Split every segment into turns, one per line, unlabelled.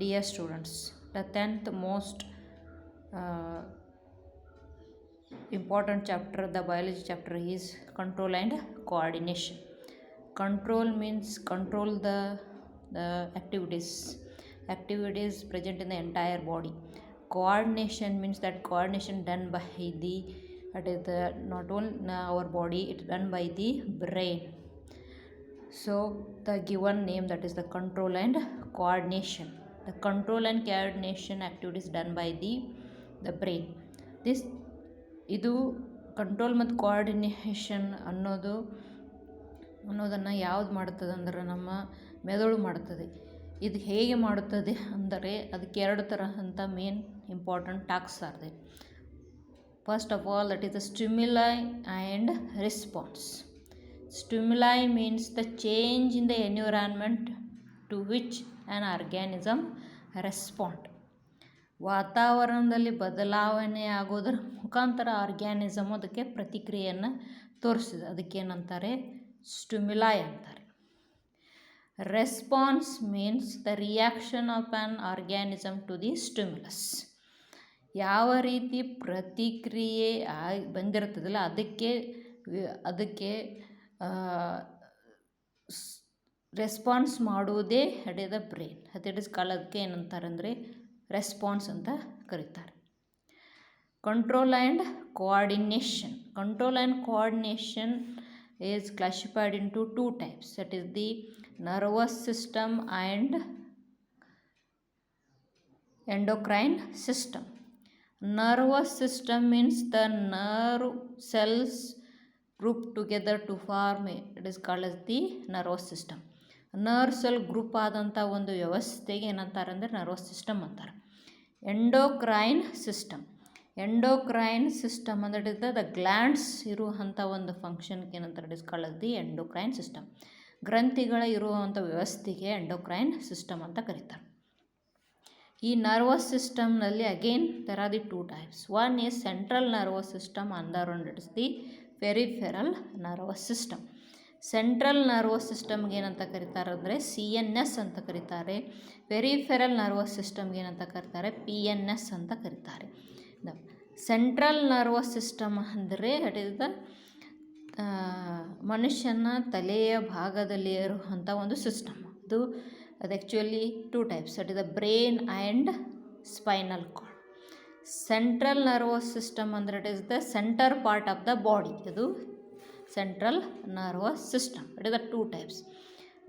Dear students, the 10th most important chapter, the biology chapter, is control and coordination. Control means control the activities present in the entire body. Coordination means that coordination done by not only our body, it's done by the brain. So the given name, that is the control and coordination. The control and coordination activities done by the brain. ಇದು control ಮತ್ತು coordination ಅನ್ನೋದನ್ನು ಯಾವ್ದು ಮಾಡ್ತದೆ ಅಂದ್ರೆ ನಮ್ಮ ಮೆದುಳು ಮಾಡ್ತದೆ. ಇದು ಹೇಗೆ ಮಾಡುತ್ತದೆ ಅಂದರೆ ಅದಕ್ಕೆ ಎರಡು ತರಹಂಥ main important tasks are. First of all, that is the stimuli and response. Stimuli means the change in the environment to which an organism respond. ವಾತಾವರಣದಲ್ಲಿ ಬದಲಾವಣೆ ಆಗೋದ್ರ ಮುಖಾಂತರ ಆರ್ಗ್ಯಾನಿಸಮ್ ಅದಕ್ಕೆ ಪ್ರತಿಕ್ರಿಯೆಯನ್ನು ತೋರಿಸಿದೆ. ಅದಕ್ಕೇನಂತಾರೆ? ಸ್ಟಿಮ್ಯುಲೈ ಅಂತಾರೆ. Response means the reaction of an organism to the stimulus. ಯಾವ ರೀತಿ ಪ್ರತಿಕ್ರಿಯೆ ಬಂದಿರ್ತದಲ್ಲ ಅದಕ್ಕೆ ರೆಸ್ಪಾನ್ಸ್ ಮಾಡುವುದೇ ದ ಬ್ರೈನ್. ದಟ್ ಇಸ್ ಅದಕ್ಕೆ ಏನಂತಾರೆ ಅಂದರೆ ರೆಸ್ಪಾನ್ಸ್ ಅಂತ ಕರೀತಾರೆ. Control and coordination. Control and coordination is classified into two types. That is the nervous system and endocrine system. Nervous system means the nerve cells group together to form it is called as the nervous system. Nerve cell group ಆದಂಥ ಒಂದು ವ್ಯವಸ್ಥೆಗೆ ಏನಂತಾರೆ ಅಂದರೆ nervous system ಅಂತಾರೆ. Endocrine system. Endocrine system ಅಂದರೆ the glands ಇರುವಂಥ ಒಂದು ಫಂಕ್ಷನ್ಗೆ ಏನಂತಾರೆ? It is called as the endocrine system. ಗ್ರಂಥಿಗಳ ಇರುವಂಥ ವ್ಯವಸ್ಥೆಗೆ ಎಂಡೋಕ್ರೈನ್ ಸಿಸ್ಟಮ್ ಅಂತ ಕರೀತಾರೆ. ಈ ನರ್ವಸ್ ಸಿಸ್ಟಮ್ನಲ್ಲಿ again there are the two types. One is central nervous system, another one it is the peripheral nervous system. Central nervous ಸಿಸ್ಟಮ್ಗೆ ಏನಂತ ಕರೀತಾರೆ ಅಂದರೆ CNS ಅಂತ ಕರೀತಾರೆ. ಪೆರಿಫೆರಲ್ ನರ್ವಸ್ ಸಿಸ್ಟಮ್ಗೆ ಏನಂತ ಕರೀತಾರೆ? PNS ಅಂತ ಕರೀತಾರೆ. ಸೆಂಟ್ರಲ್ ನರ್ವಸ್ ಸಿಸ್ಟಮ್ ಅಂದರೆ ಇಟ್ ಇಸ್ ದ ಮನುಷ್ಯನ ತಲೆಯ ಭಾಗದಲ್ಲಿ ಇರುವಂಥ ಒಂದು ಸಿಸ್ಟಮ್. ಅದು actually two types. That is the brain and spinal cord. Central nervous system ಅಂದರೆ it is the center part of the body. ಇದು central nervous system. It is the two types,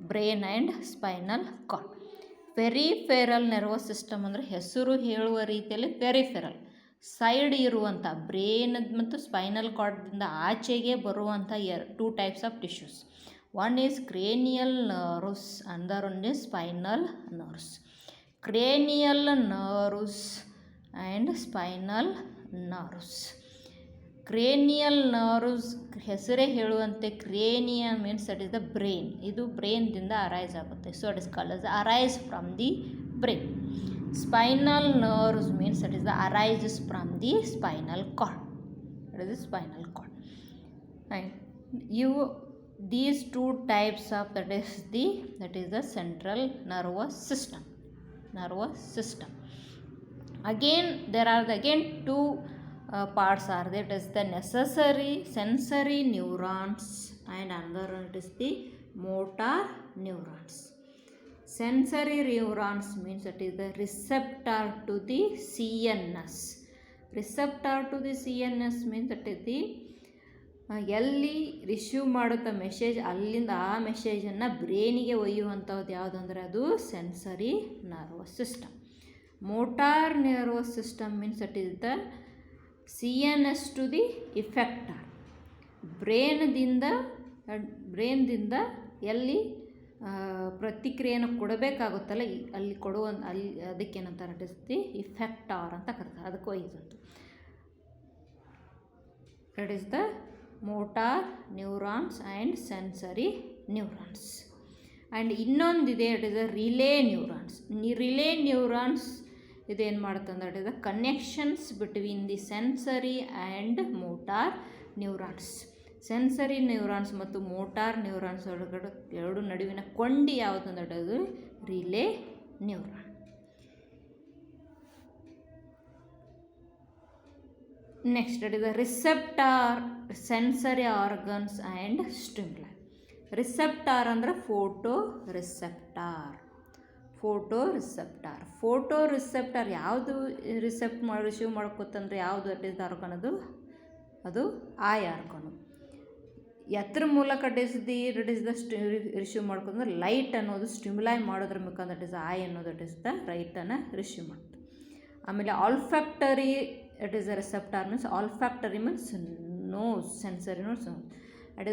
brain and spinal cord. Peripheral nervous system ಅಂದರೆ ಹೆಸರು ಹೇಳುವ ರೀತಿಯಲ್ಲಿ peripheral, side ಇರುವಂಥ brain ಮತ್ತು spinal ಕಾರ್ಡ್ದಿಂದ ಆಚೆಗೆ ಬರುವಂಥ two types of tissues. One is cranial nerves, another one is spinal nerves. Cranial nerves and spinal nerves. Cranial nerves ಹೆಸರೇ ಹೇಳುವಂತೆ crania means that is the brain. ಇದು ಬ್ರೈನ್ದಿಂದ ಅರೈಸ್ ಆಗುತ್ತೆ. So it is called as arise from the brain. Spinal nerves means that is the arises from the spinal cord. It is the spinal cord. And these two types of that is the central nervous system. Again there are two parts are there. It is the necessary sensory neurons and another one it is the motor neurons. Sensory neurons means that is the receptor to the CNS. Receptor to the CNS means that is the ಎಲ್ಲಿ receive ಮಾಡುತ್ತ message ಅಲ್ಲಿಂದ ಆ ಮೆಸೇಜನ್ನು ಬ್ರೈನಿಗೆ ಒಯ್ಯುವಂಥದ್ದು ಯಾವುದಂದ್ರೆ ಅದು sensory nervous system. Motor nervous system means that is the CNS to the effector. ಬ್ರೈನ್ದಿಂದ ಎಲ್ಲಿ ಪ್ರತಿಕ್ರಿಯೆಯನ್ನು ಕೊಡಬೇಕಾಗುತ್ತಲ್ಲ ಅಲ್ಲಿ ಅದಕ್ಕೇನಂತಾರೆ? ಇಟ್ ಇಸ್ ದಿ ಇಫೆಕ್ಟಾರ್ ಅಂತ ಕರೀತಾರೆ. ಅದಕ್ಕೆ ಒಯ್ಯುವಂಥ it is the motor neurons and sensory neurons. And ಇನ್ನೊಂದಿದೆ, it is the relay neurons. Relay neurons ಇದೇನು ಮಾಡುತ್ತಂದ್ರೆ it is the connections between the sensory and motor neurons. Sensory neurons ಮತ್ತು motor neurons ಎರಡು ನಡುವಿನ ಕೊಂಡಿ ಯಾವುದಂದ್ರೆ ಅದು relay neuron. Next, it is the receptor, sensory organs and stimuli. Receptor ಅಂದರೆ photo receptor ಯಾವುದು ರಿಸೀವ್ ಮಾಡ್ಕೋತಂದ್ರೆ ಯಾವುದು ಅಟ್ ಇಸ್ ದ ಆರ್ಗನ್ ಅದು ಐ ಆರ್ಗನು. ಎತ್ರ ಮೂಲಕ ಇಟ್ ಇಸ್ ದ ರಿಸೀವ್ ಮಾಡ್ಕೊಂಡ್ರೆ ಲೈಟ್ ಅನ್ನೋದು ಸ್ಟಿಮ್ಯುಲೈ ಮಾಡೋದ್ರ ಮುಖಾಂತರ ಇಟ್ ಇಸ್ ಐ ಅನ್ನೋದು ಇಟ್ ಇಸ್ ದ ರೈಟನ್ನು ರಿಸೀವ್ ಮಾಡ್ತದೆ. ಆಮೇಲೆ olfactory it is a receptor means olfactory means nose, sensory nose. It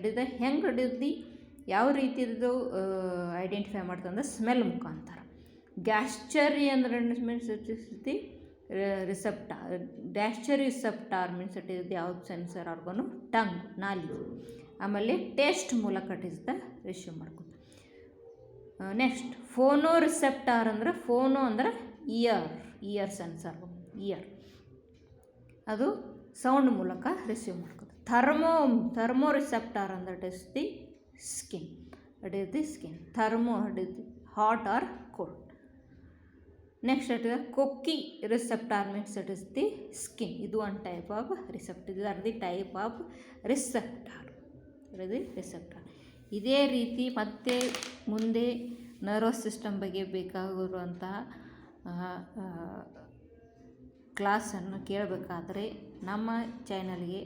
is the ಹೆಂಗೆ ಇಟ್ ಇಸ್ ದಿ ಯಾವ ರೀತಿಯದು ಐಡೆಂಟಿಫೈ ಮಾಡ್ತಂದ್ರೆ ಸ್ಮೆಲ್ ಮುಖಾಂತರ. ಗ್ಯಾಸ್ಚರಿ ಅಂದ್ರೆ means it is the receptor means it is the ಯಾವ್ದು ಸೆನ್ಸರ್ ಆರ್ಗನು ಟಂಗ್, ನಾಲಿಗೆ. ಆಮೇಲೆ taste ಮೂಲಕ ಇಟ್ ಇಸ್ ದ ರಿಸೀವ್ ಮಾಡ್ಕೊಂಡು. ನೆಕ್ಸ್ಟ್ ಫೋನೋ ರಿಸೆಪ್ಟಾರ್ ಅಂದರೆ ಫೋನೋ ಅಂದರೆ ಇಯರ್ ಸೆನ್ಸರ್, ಅದು ಸೌಂಡ್ ಮೂಲಕ ರಿಸೀವ್ ಮಾಡ್ಕೋದು. ಥರ್ಮೋ ರಿಸೆಪ್ಟಾರ್ ಅಂದರೆ it is the skin, thermo it is the hot or cold. Next it is ಕೊಕ್ಕಿ receptor means it is the skin. ಇದು one type of receptor. ಇದು are the type of receptor. ಇದೇ ರೀತಿ ಮತ್ತೆ ಮುಂದೆ nervous system ಬಗ್ಗೆ ಬೇಕಾಗಿರುವಂತಹ ಕ್ಲಾಸನ್ನು ಕೇಳಬೇಕಾದರೆ ನಮ್ಮ ಚಾನಲ್ಗೆ